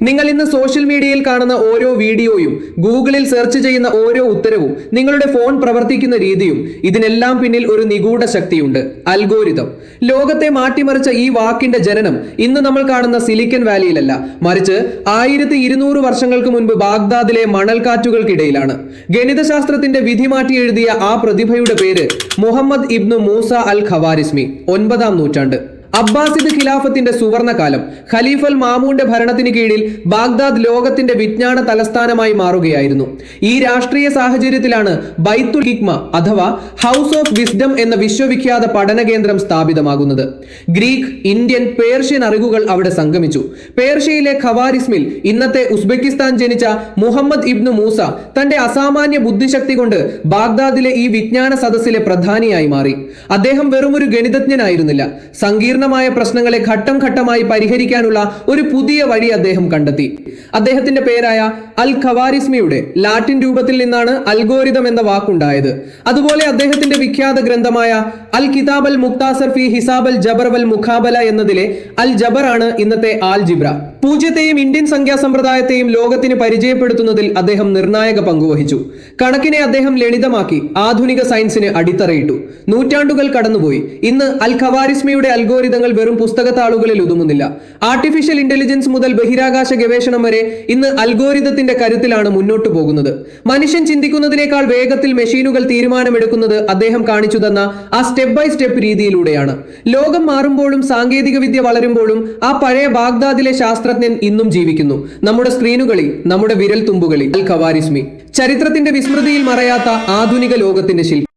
നിങ്ങൾ ഇന്ന് സോഷ്യൽ മീഡിയയിൽ കാണുന്ന ഓരോ വീഡിയോയും ഗൂഗിളിൽ സെർച്ച് ചെയ്യുന്ന ഓരോ ഉത്തരവും നിങ്ങളുടെ ഫോൺ പ്രവർത്തിക്കുന്ന രീതിയും ഇതിനെല്ലാം പിന്നിൽ ഒരു നിഗൂഢ ശക്തിയുണ്ട്, അൽഗോരിതം. ലോകത്തെ മാറ്റിമറിച്ച ഈ വാക്കിന്റെ ജനനം ഇന്ന് നമ്മൾ കാണുന്ന സിലിക്കൺ വാലിയിലല്ല, മറിച്ച് 1200 വർഷങ്ങൾക്ക് മുൻപ് ബാഗ്ദാദിലെ മണൽക്കാറ്റുകൾക്കിടയിലാണ്. ഗണിതശാസ്ത്രത്തിന്റെ വിധി മാറ്റി എഴുതിയ ആ പ്രതിഭയുടെ പേര് മുഹമ്മദ് ഇബ്നു മൂസ അൽ ഖവാരിസ്മി. 9-ാം നൂറ്റാണ്ട് അബ്ബാസിദ് ഖിലാഫത്തിന്റെ സുവർണകാലം. ഖലീഫൽ മാമൂന്റെ ഭരണത്തിന് കീഴിൽ ബാഗ്ദാദ് ലോകത്തിന്റെ വിജ്ഞാന തലസ്ഥാനമായി മാറുകയായിരുന്നു. ഈ രാഷ്ട്രീയ സാഹചര്യത്തിലാണ് ബൈത്തുൽ ഹിക്മ അഥവാ ഹൗസ് ഓഫ് വിസ്ഡം എന്ന വിശ്വവിഖ്യാത പഠന കേന്ദ്രം സ്ഥാപിതമാകുന്നത്. ഗ്രീക്ക്, ഇന്ത്യൻ, പേർഷ്യൻ അറിവുകൾ അവിടെ സംഗമിച്ചു. പേർഷ്യയിലെ ഖവാരിസ്മിൽ ഇന്നത്തെ ഉസ്ബെക്കിസ്ഥാൻ ജനിച്ച മുഹമ്മദ് ഇബ്നു മൂസ തന്റെ അസാമാന്യ ബുദ്ധിശക്തി കൊണ്ട് ബാഗ്ദാദിലെ ഈ വിജ്ഞാന സദസ്സിലെ പ്രധാനിയായി മാറി. അദ്ദേഹം വെറുമൊരു ഗണിതജ്ഞനായിരുന്നില്ല, സങ്കീർണ പ്രശ്നങ്ങളെ ഘട്ടം ഘട്ടമായി പരിഹരിക്കാനുള്ള ഒരു പുതിയ വഴി അദ്ദേഹം കണ്ടെത്തി. അദ്ദേഹത്തിന്റെ പേരായ അൽ ഖവാരിസ്മിയുടെ ലാറ്റിൻ രൂപത്തിൽ നിന്നാണ് അൽഗോരിതം എന്ന വാക്കുണ്ടായത്. അതുപോലെ അദ്ദേഹത്തിന്റെ വിഖ്യാത ഗ്രന്ഥമായ അൽ കിതാബ് അൽ മുഖ്താസർ ഫി ഹിസാബ് അൽ ജബർ വൽ മുഖാബല എന്നതിലെ അൽ ജബർ ആണ് ഇന്നത്തെ ആൽജിബ്ര. പൂജ്യത്തെയും ഇന്ത്യൻ സംഖ്യാ സമ്പ്രദായത്തെയും ലോകത്തിന് പരിചയപ്പെടുത്തുന്നതിൽ അദ്ദേഹം നിർണായക പങ്കുവഹിച്ചു. കണക്കിനെ അദ്ദേഹം ലളിതമാക്കി ആധുനിക സയൻസിന് അടിത്തറയിട്ടു. നൂറ്റാണ്ടുകൾ കടന്നുപോയി. ഇന്ന് അൽ ഖവാരിസ്മിയുടെ അൽഗോരിതങ്ങൾ വെറും പുസ്തകത്താളുകളിൽ ഒതുങ്ങുന്നില്ല. ആർട്ടിഫിഷ്യൽ ഇന്റലിജൻസ് മുതൽ ബഹിരാകാശ ഗവേഷണം വരെ ഇന്ന് അൽഗോരിതത്തിന്റെ കരുത്തിലാണ് മുന്നോട്ട് പോകുന്നത്. മനുഷ്യൻ ചിന്തിക്കുന്നതിനേക്കാൾ വേഗത്തിൽ മെഷീനുകൾ തീരുമാനമെടുക്കുന്നത് അദ്ദേഹം കാണിച്ചു തന്ന ആ സ്റ്റെപ്പ് ബൈ സ്റ്റെപ്പ് രീതിയിലൂടെയാണ്. ലോകം മാറുമ്പോഴും സാങ്കേതിക വിദ്യ വളരുമ്പോഴും ആ പഴയ ബാഗ്ദാദിലെ ശാസ്ത്രജ്ഞൻ ഇന്നും ജീവിക്കുന്നു, നമ്മുടെ സ്ക്രീനുകളിൽ, നമ്മുടെ വിരൽ തുമ്പുകളിൽ. അൽ ഖവാരിസ്മി ചരിത്രത്തിന്റെ വിസ്മൃതിയിൽ മറയാത്ത ആധുനിക ലോകത്തിന്റെ ശില്പി.